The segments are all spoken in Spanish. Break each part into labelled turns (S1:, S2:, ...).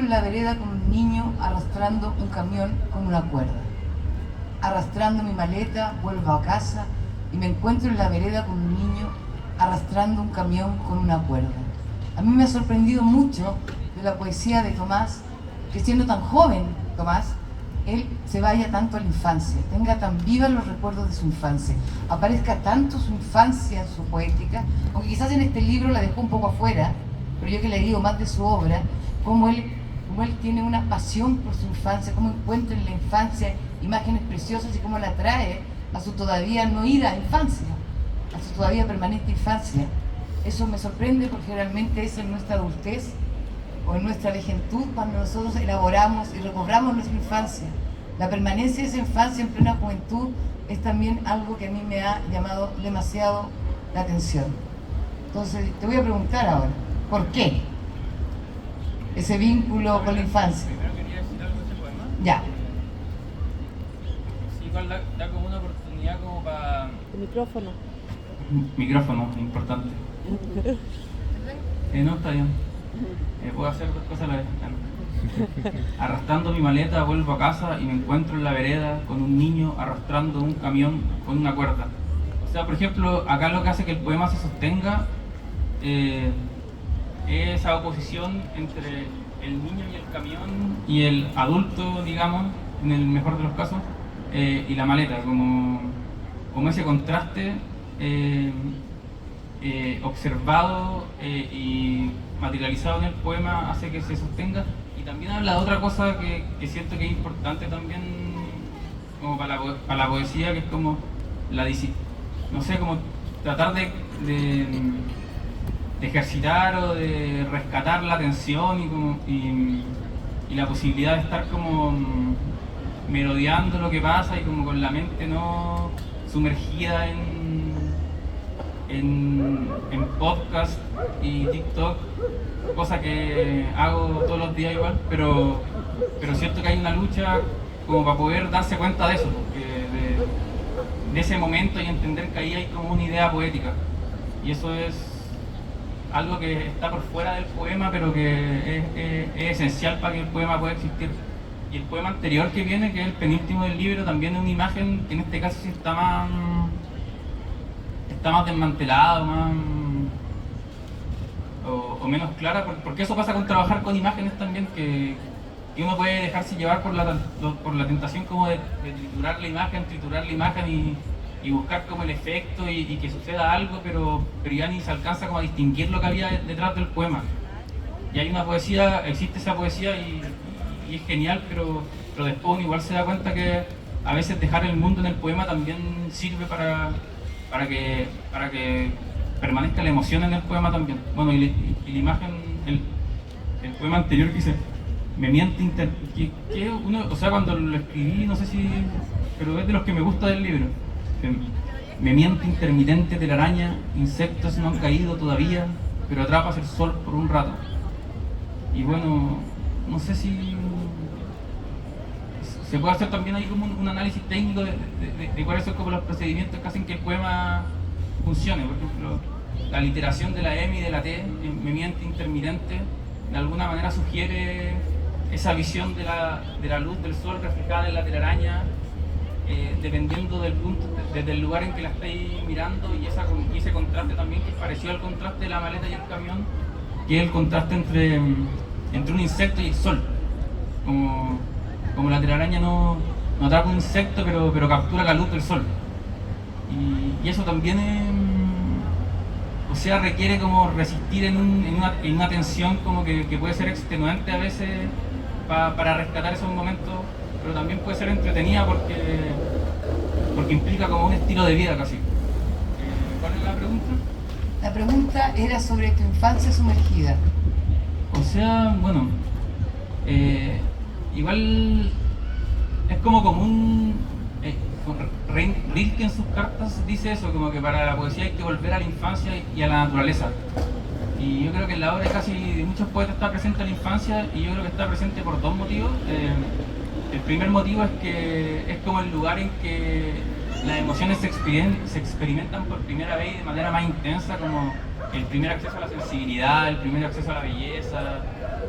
S1: en la vereda con un niño arrastrando un camión con una cuerda. Arrastrando mi maleta, vuelvo a casa y me encuentro en la vereda con un niño arrastrando un camión con una cuerda. A mí me ha sorprendido mucho de la poesía de Tomás, que siendo tan joven, Tomás, él se vaya tanto a la infancia, tenga tan vivos los recuerdos de su infancia, aparezca tanto su infancia en su poética, aunque quizás en este libro la dejó un poco afuera, pero yo que le digo más de su obra, cómo él tiene una pasión por su infancia, cómo encuentra en la infancia imágenes preciosas y cómo la trae a su todavía no ida infancia, a su todavía permanente infancia. Eso me sorprende porque realmente es en nuestra adultez o en nuestra vejentud cuando nosotros elaboramos y recobramos nuestra infancia. La permanencia de esa infancia en plena juventud es también algo que a mí me ha llamado demasiado la atención. Entonces te voy a preguntar ahora, ¿por qué ese vínculo con la infancia?
S2: Primero quería decir algo de este poema.
S1: Ya.
S2: Sí, igual da como una oportunidad como para...
S3: El micrófono.
S2: Micrófono, importante. No, está bien. Puedo hacer dos cosas a la vez. Arrastrando mi maleta vuelvo a casa y me encuentro en la vereda con un niño arrastrando un camión con una cuerda. O sea, por ejemplo, acá lo que hace que el poema se sostenga es esa oposición entre el niño y el camión y el adulto, digamos, en el mejor de los casos, y la maleta, como ese contraste observado y materializado en el poema hace que se sostenga. Y también habla de otra cosa que siento que es importante también como para la poesía, que es como no sé, como tratar de ejercitar o de rescatar la atención y la posibilidad de estar como merodeando lo que pasa y como con la mente no sumergida en podcast y TikTok, cosa que hago todos los días igual, pero siento que hay una lucha como para poder darse cuenta de eso, de ese momento y entender que ahí hay como una idea poética. Y eso es algo que está por fuera del poema, pero que es esencial para que el poema pueda existir. Y el poema anterior que viene, que es el penúltimo del libro, también es una imagen que en este caso sí está más desmantelado, o menos clara, porque eso pasa con trabajar con imágenes también, que uno puede dejarse llevar por la tentación como de triturar la imagen y buscar como el efecto y que suceda algo, pero ya ni se alcanza como a distinguir lo que había detrás del poema. Y hay una poesía, existe esa poesía y es genial, pero después uno igual se da cuenta que a veces dejar el mundo en el poema también sirve para que permanezca la emoción en el poema también. Bueno, y la imagen, el poema anterior que dice, me miente que uno, o sea, cuando lo escribí, no sé si, pero es de los que me gusta del libro. Me miente intermitente telaraña, insectos no han caído todavía, pero atrapas el sol por un rato. Y bueno, no sé si se puede hacer también ahí como un análisis técnico de cuáles son como los procedimientos que hacen que el poema funcione. Por ejemplo, la literación de la M y de la T, me miente intermitente, de alguna manera sugiere esa visión de la luz del sol reflejada en la telaraña, dependiendo del punto, desde el lugar en que la estáis mirando, y ese contraste también que es parecido al contraste de la maleta y el camión, que es el contraste entre un insecto y el sol. Como la telaraña no atrapa un insecto, pero captura la luz del sol. Y eso también o sea, requiere como resistir en una tensión como que puede ser extenuante a veces para rescatar esos momentos, pero también puede ser entretenida porque implica como un estilo de vida casi. ¿Cuál es la pregunta?
S1: La pregunta era sobre tu infancia sumergida.
S2: O sea, bueno, igual es como común, Rilke en sus cartas dice eso, como que para la poesía hay que volver a la infancia y a la naturaleza. Y yo creo que en la obra casi de muchos poetas está presente la infancia, y yo creo que está presente por dos motivos. El primer motivo es que es como el lugar en que las emociones se experimentan por primera vez y de manera más intensa, como el primer acceso a la sensibilidad, el primer acceso a la belleza,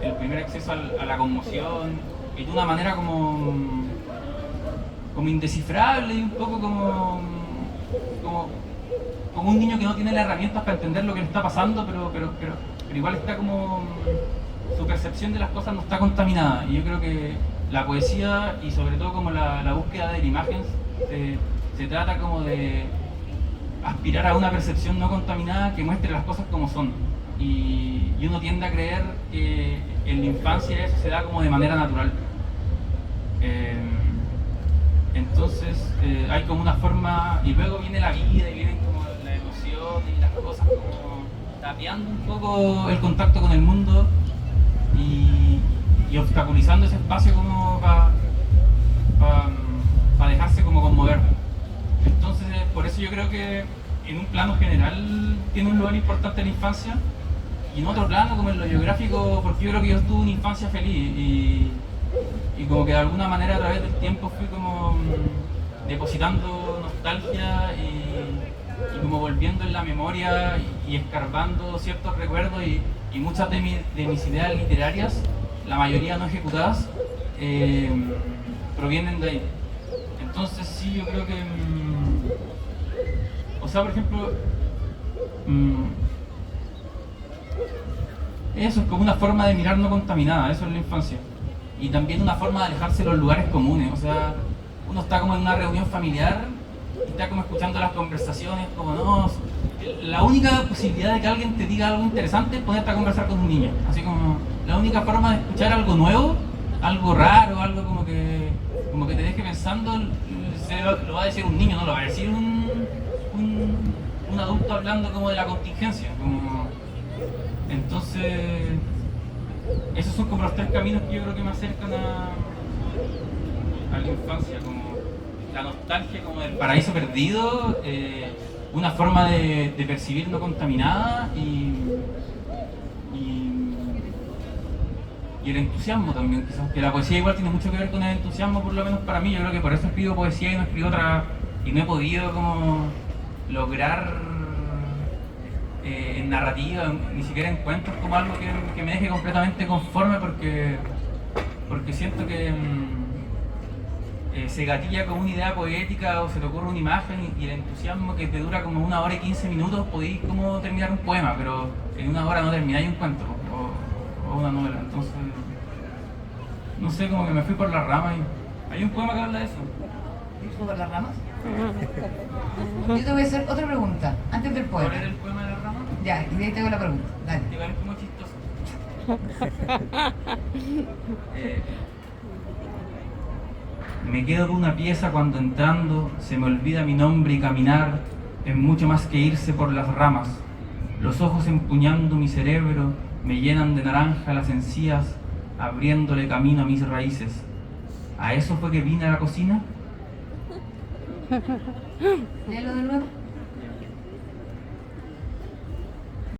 S2: el primer acceso a la conmoción, y de una manera como indescifrable y un poco como un niño que no tiene las herramientas para entender lo que le está pasando, pero igual está como su percepción de las cosas no está contaminada. Y yo creo que la poesía y sobre todo como la búsqueda de la imagen se trata como de aspirar a una percepción no contaminada que muestre las cosas como son. Y uno tiende a creer que en la infancia eso se da como de manera natural. Entonces hay como una forma, y luego viene la vida y vienen como la emoción y las cosas como tapeando un poco el contacto con el mundo y obstaculizando ese espacio como para dejarse como conmover. Entonces por eso yo creo que en un plano general tiene un lugar importante en la infancia, y en otro plano como en lo geográfico, porque yo creo que yo tuve una infancia feliz y como que de alguna manera a través del tiempo fui como depositando nostalgia y como volviendo en la memoria y escarbando ciertos recuerdos y muchas de mis ideas literarias, la mayoría no ejecutadas, provienen de ahí. Entonces sí, yo creo que o sea, por ejemplo, eso es como una forma de mirar no contaminada, eso es la infancia. Y también una forma de alejarse de los lugares comunes, o sea, uno está como en una reunión familiar y está como escuchando las conversaciones, como no, la única posibilidad de que alguien te diga algo interesante es ponerte a conversar con un niño, así como la única forma de escuchar algo nuevo, algo raro, algo como que te deje pensando, lo va a decir un niño, no lo va a decir un adulto hablando como de la contingencia, como... Entonces, esos son como los tres caminos que yo creo que me acercan a la infancia, como la nostalgia como del paraíso perdido, una forma de percibir no contaminada y el entusiasmo también, quizás, que la poesía igual tiene mucho que ver con el entusiasmo, por lo menos para mí. Yo creo que por eso escribo poesía y no escribo otra, y no he podido como lograr en narrativa, ni siquiera en cuentos, como algo que me deje completamente conforme, porque siento que se gatilla como una idea poética o se te ocurre una imagen y el entusiasmo que te dura como 1 hora y 15 minutos, podéis como terminar un poema, pero en 1 hora no termináis un cuento o una novela. Entonces, no sé, como que me fui por las ramas y hay un poema que habla de eso.
S1: ¿Fui por las ramas? Yo te voy a hacer otra pregunta, antes del poema.
S2: ¿Cuál era el poema de las ramas?
S1: Ya, y de ahí te hago la pregunta, dale.
S2: Igual es como chistoso. Me quedo de una pieza cuando entrando se me olvida mi nombre y caminar es mucho más que irse por las ramas. Los ojos empuñando mi cerebro me llenan de naranja las encías, abriéndole camino a mis raíces. ¿A eso fue que vine a la cocina?
S1: Léelo de nuevo.